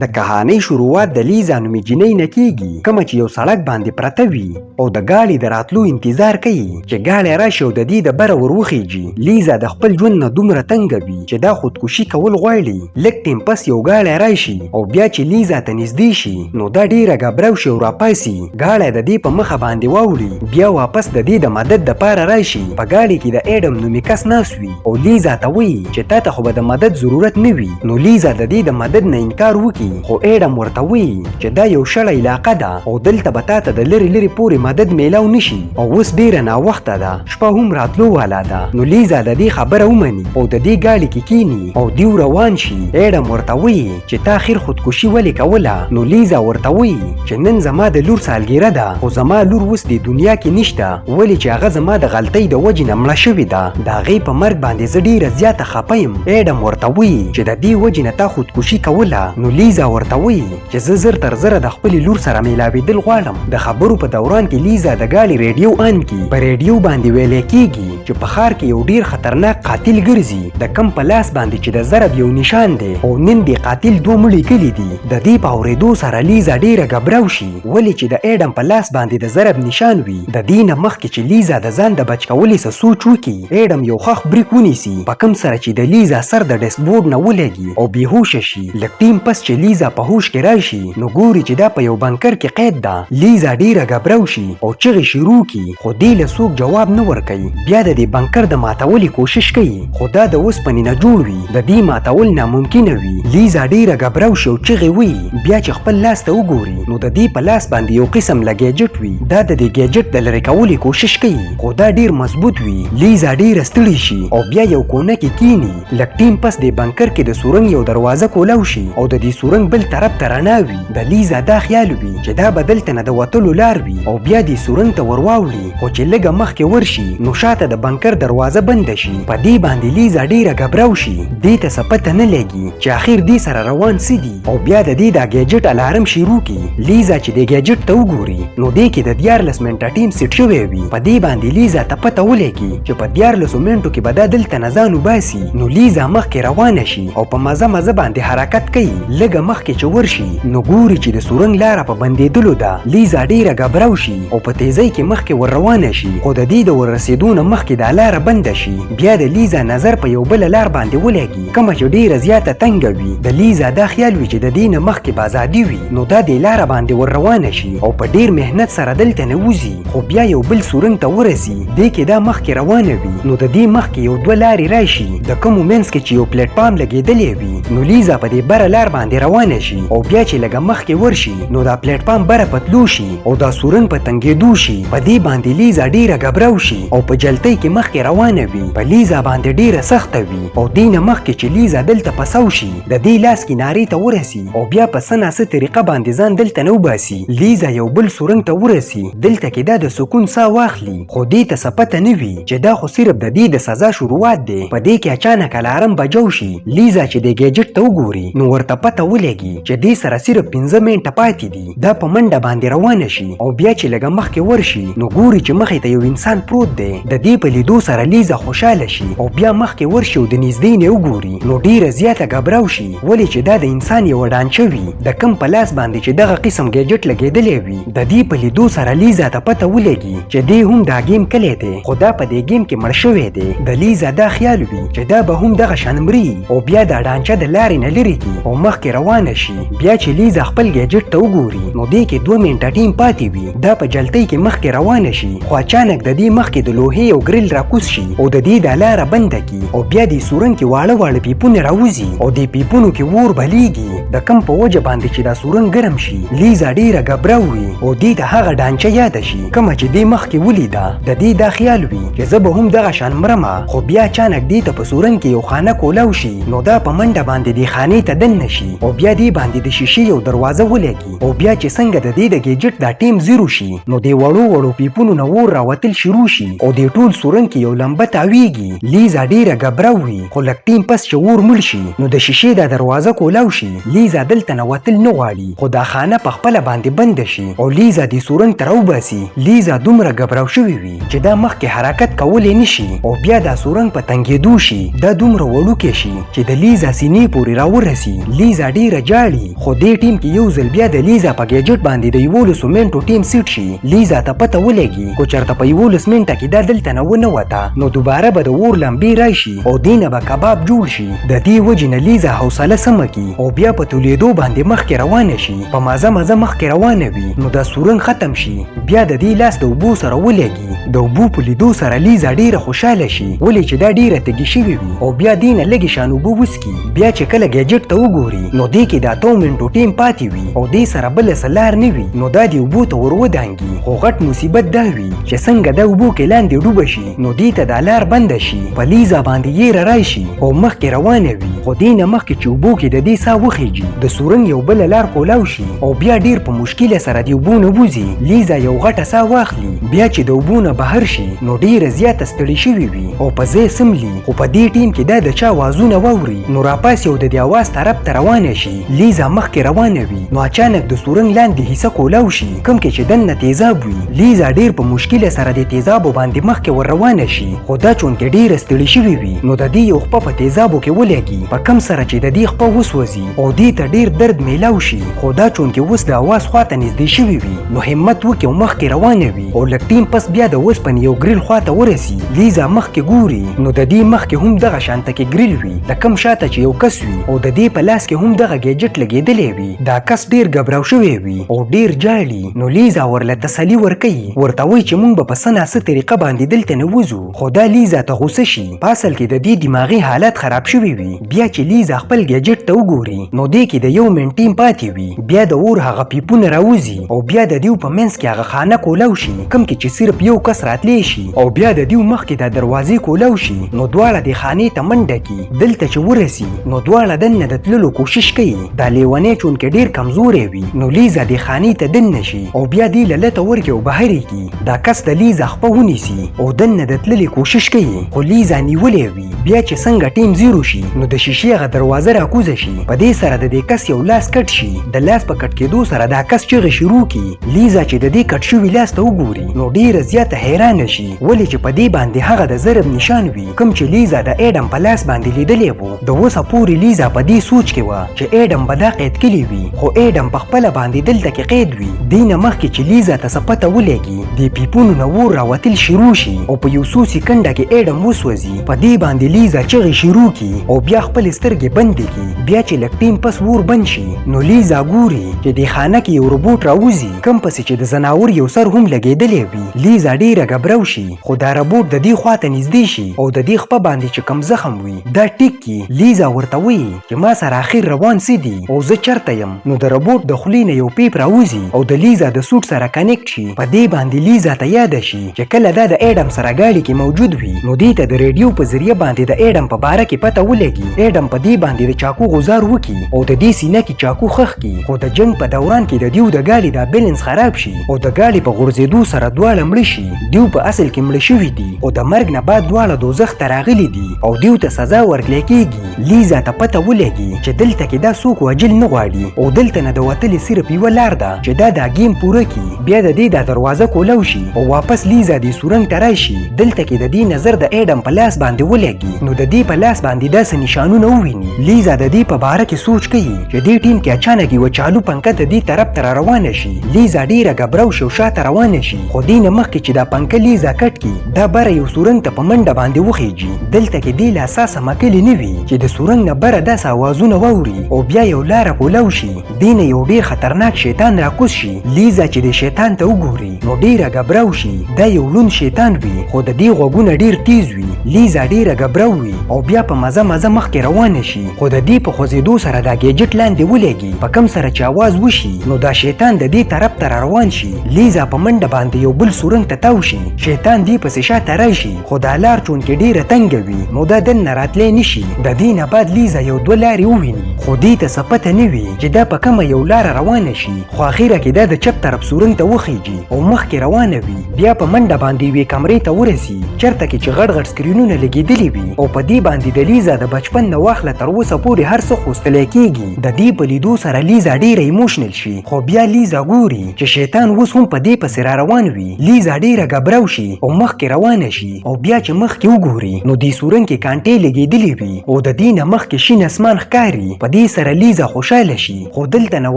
د کهانۍ شروعات د لیزا نومې جینۍ نه کیږي کومه چې یو سړک باندې پرته وي او د ګاډي د راتلو انتظار کوي چې ګاډی راشي او د دې د بره ور وخیږي. لیزا د خپل ژوند نه دومره تنګه وي چې دا خودکشي کول غواړي. لږ ټیم پس یو ګاډی راشي او بیا چې لیزا ته نږدې شي نو دا ډیره ګبراو شي او راپاسي. ګاډی د دې په مخه باندې واوړي بیا واپس د دې د مدد دپاره راشي. په ګاډي کې د ایډم نومې کس ناست وي او لیزا ته وایي چې تا ته خو به د مدد ضرورت نه وي. نو لیزا د دې د مدد نه انکار وکړي خو ایډم ورته وایي چې دا یو شړه علاقه ده او دلته به تا ته د لرې لرې پورې مدد میلاو نشي او اوس ډیره ناوخته ده، شپه هم راتلو والا ده. نو لیزا د دې خبره ومني او د دې ګاډي کې کینی او دیو روان شي. ایډم ورته وایي چې تا اخر خودکشي ولې کوله؟ نو لیزا ورته وایي چې نن زما د لور سالګیره ده خو زما لور اوس د دنیا کې نشته ولې چې هغه زما د غلطۍ د وجې نه مړه شوې ده. د هغې په مرګ باندې زه ډیره زیاته خفه یم. ایډم ورته وایي چې د دې وجې نه تا خودکشي کوله؟ نو لیزا ورته وایي چې زه زر تر زره د خپلې لور سره میلاوېدل غواړم. د خبرو په دوران کې لیزا د ګاډي ریډیو آن کړي. په ریډیو باندې ویلی کیږي چې په ښار کې یو ډیر خطرناک قاتل ګرځي د کم په لاس باندې چې د ضرب یو نشان دی او نن د قاتل 2 مړي کړي دي. د دې په اورېدو سره لیزا ډیره ګبراو شي ولې چې د ایډم په لاس باندې د ضرب نشان وي. د دې نه مخکې چې لیزا د ځان د بچ کولو څه سوچ وکړي ایډم یو خښ بریک ونیسي په کوم سره چې د لیزا سر د ډیسک بورډ نه ولګي او بېهوشه شي. لږ ټیم پس چې لیزا په هوش کې راشي نو ګوري چې دا په یو بنکر کې قید ده. لیزا ډیره ګبراو شي او چغې شروع کړي خو دې له څوک جواب نه ورکوي. بیا د دې بنکر د ماتولو کوشش کوي خو دا د اوسپنې نه جوړ وي، د دې ماتول ناممکنه وي. لیزا ډیره ګبراو شي او چغې وایي. بیا چې خپل لاس ته وګوري نو د دې په لاس باندې یو قسم له ګیجټ وي. دا د دې ګیجټ د لرې کولو کوشش کوي خو دا ډیر مضبوط وي. لیزا ډیره ستړې شي او بیا یو کونه کې کینی. لږ ټیم پس د بنکر کې د سورنګ یو دروازه کولاو شي او د دې سورنګ بل طرف ته رڼا وي. د لیزا دا خیال وي چې دا به دلته نه د وتلو لار وي او بیا دې سورنګ ته ور واوړي خو چې لږه مخکې ورشي نو شاته د بنکر دروازه بنده شي. په دې باندې لیزا ډیره ګبراو شي. دې ته څه پته نه لګي چې اخر دې سره روان څه دي او بیا د دې دا ګیجټ الارم شروع کړي. لیزا چې د ګیجټ ته وګوري نو دې کې د 14 منټه ټیم سیټ شوی وي. په دې باندې لیزا ته پته ولګي چې په 14 منټو کې به دا دلته نه ځان وباسي. نو لیزا مخکې روانه شي او په مزه مزه باندې حرکت کوي. لږه مخکې چې ورشي نو ګوري چې د سورنګ لاره په بندېدلو ده. لیزا ډیره ګبراو شي او په تیزۍ کې مخکې ور روانه شي خو د دې د وررسېدو نه مخکې دا لاره بنده شي. بیا د لیزا نظر په یو بله لار باندې ولګي کومه چې ډیره زیاته تنګه وي. د لیزا دا خیال وي چې د دې نه مخکې به ازادي وي نو دا دې لاره باندې ور روانه شي او په ډیر مهنت سره دلته نه وځي خو بیا یو بل سورنګ ته ورسي. دې کې دا مخکې روانه وي نو د دې مخکې یو 2 لارې راشي د کومو منځ کې چې یو پلیټ فارم لګېدلی وي. نو لیزا په دې بره لار باندې روانه شي او بیا چې لږه مخکې ورشي نو دا پلیټ فارم بره پتلو شي او دا سورنګ په تنګېدو شي. په دې باندې لیزا ډیره ګبراو شي او په جلتۍ کې مخکې روانه وي. په لیزا باندې ډیره سخته وي او دې نه مخکې چې لیزا دلته پسو شي د دې لاس کنارې ته ورسي او بیا په څه ناڅه طریقه باندې ځان دلته نه وباسي. لیزا یو بل سورنګ ته ورسي دلته کې دا د سکون ساه واخلي خو دې ته څه پته نه وي چې دا خو صرف د دې د سزا شروعات دی. په دې کې اچانک الارم بجو شي. لیزا چې د ګیجټ ته وګوري نو ورته پته ولګي چې دې سره صرف 15 منټه پاتې دي. دا په منډه باندې روانه شي او بیا چې لږه مخکې ورشي نو ګوري چې مخې ته یو انسان پروت دی. د دې په لیدو سره لیزا خوشحاله شي او بیا مخکې ورشي او د نږدې نه وګوري نو ډیره زیاته ګبراو شي ولې چې دا د انسان یوه ډانچه وي د کم په لاس باندې چې دغه قسم ګیجټ لګېدلی وي. د دې په لیدو سره لیزا ته پته ولګي چې دې هم دا گیم کلی دی خو دا په دې گیم کې مړ شوی دی. د لیزا دا خیال وي چې دا به هم دغه شان مري او بیا دا ډانچه د لارې نه لرې کړي او مخکې روانه شي. بیا چې لیزا خپل ګیجټ ته وګوري نو دې کې 2 منټه ټیم پاتې وي. دا په جلتۍ کې مخکې روانه شي خو اچانک د دې مخکې د لوحې یو ګریل راکوز شي او د دې دا لاره بنده کړي او بیا دې سورنګ کې واړه واړه پیپونه راوځي او دې پیپونو کې اور بلیږي. د کم په وجه باندې چې دا سورنګ ګرم شي لیزا ډیره ګبراو وي او دې ته هغه ډانچه یاده شي کومه چې دې مخکې ولیده. د دې دا خیال وي چې زه به هم دغه شان مرمه خو بیا اچانک دې ته په سورنګ کې یو خانه کولاو شي نو دا په منډه باندې دې خانې ته دننه شي او بیا دې باندې د شیشې یو دروازه ولګي او بیا چې څنګه د دې د ګیجټ دا ټیم زیرو شي نو دې وړو وړو پیپونو نه اور راوتل شروع شي او دې ټول سورنګ کې یو لمبه تاویږي. لیزا ډیره ګبراو وي خو لږ ټیم پس چې اور مړ شي نو د شیشې دا دروازه کولاو شي. لیزا دلته نه وتل نه غواړي خو دا خانه په خپله باندې بنده شي او لیزا دې سورنګ ته راوباسي. لیزا دومره ګبراو شوې وي چې دا مخکې حرکت کولی نشي او بیا دا سورنګ په تنګېدو شي. دا دومره وړوکی شي چې د لیزا سینې پورې راورسي. لیزا ډیره ډیره جاړي. خو دې ټیم کې یو ځل بیا د لیزا په ګیجټ باندې د 11 منټو ټیم سیټ شي. لیزا ته پته ولګي کو چرته په 11 منټه کې دا دلته نه ونه وته نو دوباره به د اور لمبې راشي او دینه به کباب جوړ شي. د دې وجې نه لیزا حوصله سمه کی او بیا په تولیدو باندې مخکې روانه شي. په مازه مازه مخکې روانه وي نو دا سورنګ ختم شي. بیا د دې لاس د اوبو سره ولګي. د اوبو په لیدو سره لیزا ډیره خوشاله شي ولې چې دا ډیره تږې شوې وي او بیا دینه لږې شان اوبه وڅکي. بیا چې کله ګیجټ ته وګوري نو دې کې د 8 منټو ټیم پاتې وي او دې سره بله څه لار نه وي نو دا د اوبو ته ور ودانګي. خو غټ مصیبت دا وي چې څنګه د اوبو کې لاندې ډوبه شي نو دې ته دا لار بنده شي. په لیزا باندې یې راشي او مخکې روانه وي. خو دینه مخکې چې اوبو کې د دې ساه وخیږي د سورنګ یو بله لار کولاو شي او بیا ډیر په مشکله سره د اوبو نه وځي. لیزا یو غټه ساه واخلي. بیا چې د اوبو نه بهر شي نو ډیره زیاته ستړې شوې وي او په ځای سملي. خو په دې ټیم کې دا د چا وازونه واوري نو راپاس یو د دې اواز طرف ته روانه شي. لیزا مخکې روانه وي نو اچانک د سورنګ لاندې حصه کولاو شي کوم کې چې دننه تیزاب وي. لیزا ډیر په مشکله سره د تیزابو باندې مخکې ور روانه شي. خو دا چونکې ډیره ستړې شوې وي نو د دې یو خپه په تیزابو کې ولګي په کم سره چې د دې خپه وسوځي او دې ته ډیر درد میلاو شي. خو دا چونکې اوس د اواز خواته نږدې شوي وي نو همت وکړي او مخکې روانه وي او لږ ټیم پس بیا د اوسپنې یو ګریل خواته ورسي. لیزا مخکې ګوري نو د دې مخکې هم دغه شانته کې ګریل وي د کم شاته چې یو کس وي او د دې په لاس کې هم دغه ګیجټ لګېدلی وي. دا کس ډیر ګبراو شوی وي او ډیر جاړي. نو لیزا ورله تسلي ورکوي ورته وایي چې موږ به په څه ناسه طریقه باندې دلته نه وځو. خو دا لیزا ته غوسه شي. په اصل کې د دې دماغي حالت خراب شوی وي. بیا چې لیزا خپل ګیجټ ته وګوري نو دې کې د 1 منټ ټیم پاتې وي. بیا د اور هغه پیپونه راوځي او بیا د دیو په منځ کې هغه خانه کولاو شي کوم کې چې صرف یو کس راتلی شي او بیا د دیو مخکې د دروازې کولاو شي نو دواړه د خانې ته منډه کي. دلته چې ورسي نو دواړه دننه د تللو کوشش کوي. دا لیونی چونکې ډیر کمزوری وي نو لیزا د خانې ته دننه شي او بیا دې لته ورکړي او بهر کي. دا کس د لیزا خپه ونیسي او دننه د تللې کوشش کوي خو لیزا نیولې وي. بیا چې څنګه ټیم زیرو شي نو د شیشې هغه دروازه راکوزه شي. په دې سره د دې کس یو لاس کټ شي. د لاس په کټ کېدو سره دا کس چغې شروع کی. لیزا چې د دې کټ شوي لاس ته وګوري نو ډیره زیاته حیرانه شي ولې چې په دې باندې هغه د ضرب نشان وي کوم چې لیزا د ایډم په لاس باندې لیدلی وو. د اوسه پورې لیزا په دې سوچ کې وه چې ایډم به دا قید کړي وي خو ایډم په خپله باندې دلته کې قید وي. دې نه مخکې چې لیزا ته څه پته ولګي د پیپونو نه اور راوتل شروع شي او په یو څو سکنډه کې ایډم وسوځي. په دې باندې لیزا چغې شروع کی او بیا خپل سترګې بندې کی. بیا چې لږ ټیم پس اور بند شي نو لیزا ګوري چې د خانه کې یو روبوټ راوځي کوم پسې چې د زناور یو سر هم لګېدلی وي. لیزا ډیره ګبراو شي خو دا روبوټ د دې خواته نږدې شي او د دې خپه باندې چې کم زخم وي دا ټیک کی. لیزا ورته وایي چې ما سره اخر روان څه دي او زه چرته یم. نو د روبوټ د خولې نه یو پیپ راوځي او د لیزا د سوټ سره کنیکټ شي. په دې باندې لیزا ته یاده شي چې کله دا د ایډم سره ګاډي کې موجود وي نو دې ته د ریډیو په ذریعه باندې د ایډم په باره کې پته ولګي. ایډم په دې باندې د چاقو غوزار وکي او د دې سینه کې چاقو خښ کی. خو د جنگ په دوران کې د دیو د ګاډي د بیلنس خراب شي او د ګاډي په غورځېدو سره دواړه مړه شي. دیو په اصل کې مړه شوي دي او د مرګ نه بعد دواړه دوزخ ته راغلي دي او دیو ته سزا ورکړل کېږي. لیزا ته پته ولګي چې دلته کې دا څوک وجل نه غواړي او دلته نه د وتلې صرف یوه لار ده چې دا ګیم پوره کړي. بیا د دې د دروازه کولاو شي او واپس لیزا د سورنګ ته راشي. دلته کې د دې نظر د ایډم په لاس باندې ولګي نو د دې په لاس باندې داسې نشانونه وویني. لیزا د دې په باره کې سوچ کوي چې دې ټیم کې اچانک یوه چالو پنکه د دې طرف ته روانه شي. لیزا ډیره ګبراو شي او شاته روانه شي خو دې نه مخکې چې دا پنکه لیزا کټ کړي دا بره یو سورنګ ته په منډه باندې وخیږي. دلته کې دې له اساسه مکلې نه وي چې د سورنګ نه بره داسې اوازونه واوري او بیا یو لاره کولاو شي. دې نه یو ډیر خطرناک شیطان راکوز شي. لیزا چې د شیطان ته وګوري نو ډیره ګبراو شي. دا یو لوند شیطان وي خو د دې غوږونه ډیر تیز وي. لیزا ډیره ګبراو وي او بیا په مزه مزه مخکې روانه شي خو د دې په خوځېدو سره دا ګیجټ لاندې ولګي. په کم سره چې اواز وشي نو دا شیطان د دې طرف ته روان شي. لیزا په منډه باندې یو بل سورنګ ته تاو شي. شیطان دې پسې شاته راشي خو دا لار چونکې ډیره تنګه وي نو دا دننه راتلی نشي. د دې نه بعد لیزا یو دوه لارې وویني خو دې ته څه پته نه وي چې دا په کومه یو لاره روانه شي. خو اخیره کې دا د چپ طرف سورنګ ته وخیږي او مخکې روانه وي. بیا په منډه باندې یوې کمرې ته ورسي چېرته کې چې غټ غټ سکرینونه لګېدلي وي او په دې باندې د لیزا د بچپن نه واخله تر اوسه پورې هر څه خوستلی کېږي. د دې په لیدو سره لیزا ډیره ایموشنل شي خو بیا لیزا ګوري چې شیطان اوس هم په دې پسې را روان وي. لیزا ډیره ډیره غبراو شي او مخکې روانه شي او بیا چې مخکې وګوري نو دې سورن کې کانټې لګېدلې وي او د دې نه مخکې شین اسمان ښکاري. په دې سره لیزا خوشحاله شي خو دلته نه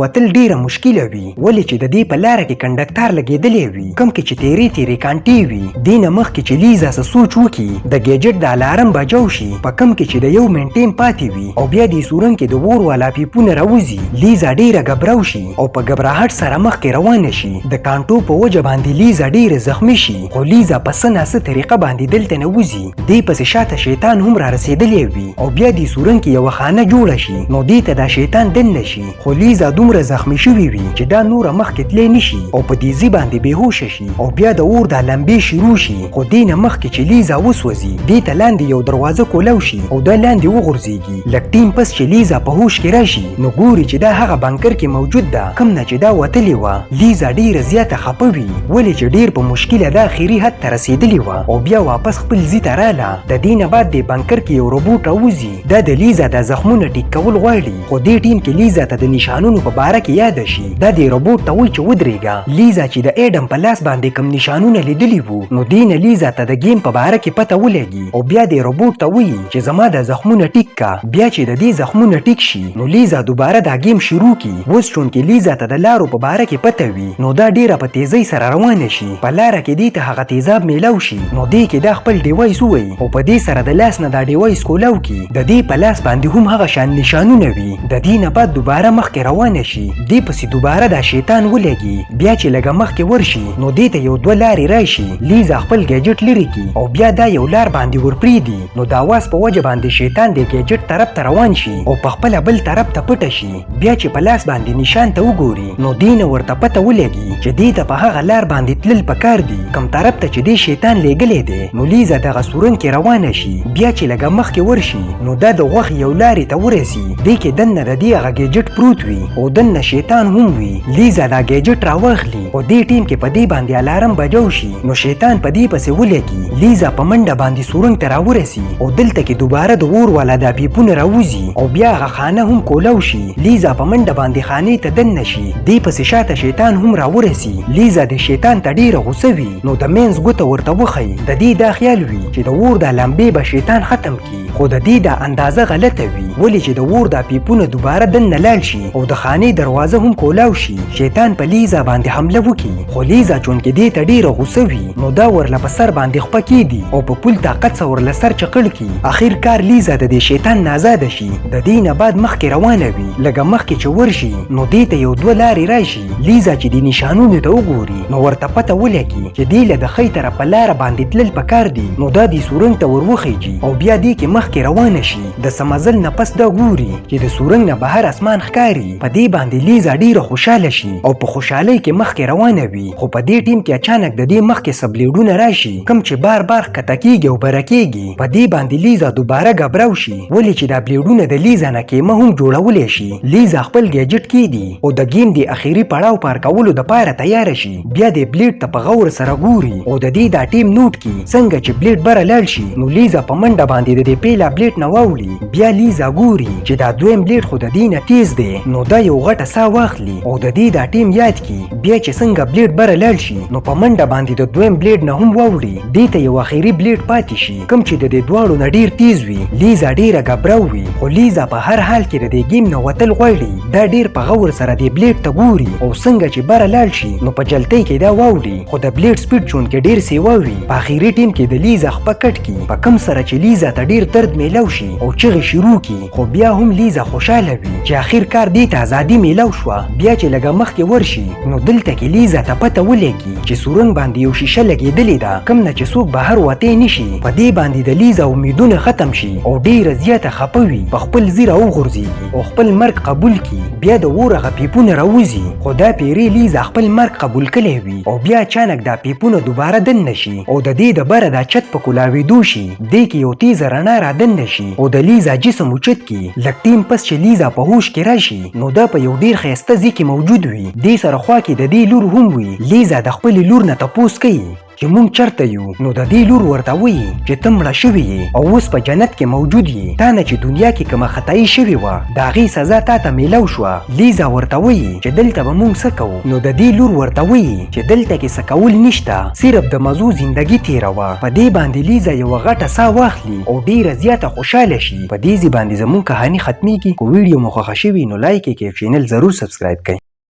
وتل ډیره مشکله وي ولې چې د دې په لاره کې کنډکټر لګېدلی وي کوم کې چې تیرې کانټې وي. دې نه مخکې چې لیزا څه سوچ وکړي د ګیجټ د الارم بجاو شي په کوم کې چې د 1 منټ ټیم پاتې وي او بیا دې سورن کې د اور والا پیپونه راوځي. لیزا ډیره غبراو شي او په غبراهټ سره مخکې روانه شي. د کانټو په وجه باندې لیزا ډیره زخمی شي خو لیزا په څه ناسه طریقه باندې دلته نه وځي. دې پسې شاته شیطان هم را رسېدلی وي او بیا دې سورن کې یوه خانه جوړه شي نو دې ته دا شیطان دننه شي خو لیزا دومره زخمی شوي وي چې دا نوره مخکې تللی نشي او په تیزي باندې بېهوشه شي او بیا د اور دا لمبې شروع شي خو دې نه مخکې چې لیزا وسوځي دې ته لاندې یو دروازه کولاو شي او دا لاندې وغورځېږي. لږ ټیم پس چې لیزا په هوش کې راشي نو ګوري چې دا هغه بنکر کې موجود ده کوم نه چې دا وتلې وه. لیزا ډیره زیاته خفه وي ولې چې ډیر په مشکله دا اخري حد ته رسېدلې وه او بیا واپس خپل ځي ته راله. د دې نه بعد دې بنکر کې یو روبوټ راوځي دا د لیزا د زخمونه ټیک کول غواړي خو دې ټیم کې لیزا ته د نشانونو په باره کې یاد شي. دا دې روبوټ ته وایي چې ودرېږه. لیزا چې د ایډم په لاس باندې کوم نشانونه لیدلي وو نو دې نه لیزا ته د گیم په باره کې پته ولګي او بیا دې روبوټ ته وایي چې زما د زخمونه ټیک کا. بیا چې د دې زخمونه ټیک شي نو لیزا دوباره دا گیم شروع کی. اوس چونکې لیزا ته د لارو په باره کې پته وي نو دا ډیره په تیزۍ سره روانه شي. په لاره کې دې ته هغه تیزاب میلاو شي نو دې کې دا خپل ډیوایس ووایي او په دې سره د لاس نه دا ډیوایس کولاو کی. د دې په لاس باندې هم هغه شان نشانونه وي. د دې نه بعد دوباره مخکې روانه شي. دې پسې دوباره دا شیطان ولګي. بیا چې لږه مخکې ورشي نو دې ته یو دوه لارې راشي. لیزا خپل ګیجټ لرې کړي او بیا دا یو لار باندې ورپرېږدي نو د اواز په وجه باندې شیطان د ګیجټ طرف ته روان شي او په خپله بل طرف ته پټه شي. بیا چې په لاس باندې نشان ته وګوري نو دې نه ورته پته ولګي چې دې ته په هغه لار باندې تلل پکار دي کوم طرف ته چې دې شیطان لیږلی دی. نو لیزا دغه سورن کې روانه شي. بیا چې لږه مخکې ورشي نو دا د غوښې یو لارې ته ورسي. دې کې دننه د دې هغه ګیجټ پروت وي او دننه شیطان هم وي. لیزا دا ګیجټ راواخلي او دې ټیم کې په دې باندې الارم بجاو شي نو شیطان په دې پسې ولګي. لیزا په منډه باندې سورنګ ته راورسي او دلته کې دوباره د اور والا دا پیپونه راوځي او بیا هغه خانه هم کولاو شي. لیزا په منډه باندې خانې ته دننه شي. دې پسې شاته شیطان هم راورسي. لیزا د شیطان ته ډیره غوسه وي نو د مینځ ګوته ورته وښیي. د دې دا خیال وي چې د اور دا لمبې به شیطان ختم کړي خو د دې دا اندازه غلطه وي ولې چې د اور دا پیپونه دوباره دننه لاړ شي او د خانې دروازه هم کولاو شي. شیطان په لیزا باندې حمله وکړي خو لیزا چونکې دې ته ډیره غوسه وي نو دا ورله په سر باندې خپه کېږي او په پول طاقت څه ورله سر چقړ کړي. اخر کار لیزا د دې شیطان نه آزاده شي. د دې نه بعد مخکې روانه وي. لږه مخکې چې ورشي نو دې ته یو دوه لارې راشي. لیزا چې د نشانونو ته وګوري نو ورته پته ولګي چې دې له د ښۍ طرف په لاره باندې تلل پکار دي نو دا دې سورنګ ته ور وخیږي او بیا دې کې مخکې روانه شي. د څه مزل نه پس دا ګوري چې د سورنګ نه بهر اسمان ښکاري. په دې باندې لیزا ډیره خوشحاله شي او په خوشحالۍ کې مخکې روانه وي خو په دې ټیم کې اچانک د دې مخکې سبلیډونه راشي کوم چې بار بار ښکته کېږي او بره کېږي. په دې باندې لیزا دوباره غبراو شي ولې چې دا بلیډونه د لیزا نه کیمه هم جوړولی شي. لیزا خپل ګیجټ کېږدي او د گیم د اخري پړاو پار کولو دپاره تیاره شي. بیا د بلیډ ته په غور سره ګوري او د دې دا ټیم نوټ کړي څنګه چې بلیډ بره لاړ شي نو لیزا په منډه باندې د دې پیله بلیډ نه واوړي. بیا لیزا ګوري چې دا دویم بلیډ خو د دې نه تیز دی نو دا یو غټه ساه واخلي او د دې دا ټیم یاد کړي. بیا چې څنګه بلیډ بره لاړ شي نو په منډه باندې د دویم بلیډ نه هم واوړي. دې ته یو اخري بلیډ پاتې شي کوم چې د دې دواړو نه ډیر تیز وي. لیزا ډیره غبراو وي خو لیزا په هر حال کې د دې گیم نه وتل غواړي. دا ډیر په غور سره دې بلیډ ته ګوري او څنګه چې بره لاړ شي نو په جلتۍ کې دا واوړي خو د بلیډ سپیډ چونکې ډیر سیوا وي. په اخري ټیم کې د لیزا خپه کټ کړي په کوم سره چې لیزا ته ډیر درد میلاو شي او چغې شروع کړي خو بیا هم لیزا خوشحاله وي چې اخر کار دې ته ازادي میلاو شوه. بیا چې لږه مخکې ورشي نو دلته کې لیزا ته پته ولګي چې سورنګ باندې یو شیشه لګېدلې ده کوم نه چې څوک بهر وتی نشي. په دې باندې د لیزا امیدونه ختم شي او ډیره زیاته خفه وي. په خپل ځای راوغورځېږي او خپل مرګ قبول کړي. بیا د اور هغه پیپونه راوځي خو دا پیرې لیزا خپل مرګ قبول کړی وي او بیا اچانک دا پیپونه دوباره دننه شي او د دې د بره دا چت په کولاوېدو شي. دې کې یو تیزه رڼا را دننه شي او د لیزا جسم اوچت کړي. لږ ټیم پس چې لیزا په هوش کې راشي نو دا په یو ډیر ښایسته ځای کې موجود وي. دې سره خوا کې د دې لور هم وي. لیزا د خپلې لور نه تپوس کوي چې مونږ چرته یو، نو د دې لور ورته وایي چې ته مړه شوې یې او اوس په جنت کې موجود یې، تا نه چې دنیا کې کومه خطایي شوې وه د هغې سزا تا ته میلاو شوه. لیزا ورته وایي چې دلته به مونږ څه کوو؟ نو د دې لور ورته وایي چې دلته کې څه کول نشته، صرف د مزو زندګي تېروه. په دې باندې لیزا یوه غټه ساه واخلي او ډېره زیاته خوشحاله شي. په دې ځای باندې زموږ کهاني ختمیږي. که ویډیو مو خوښه شوي نو لایک یې کړئ او چینل ضرور سبسکرایب کړئ.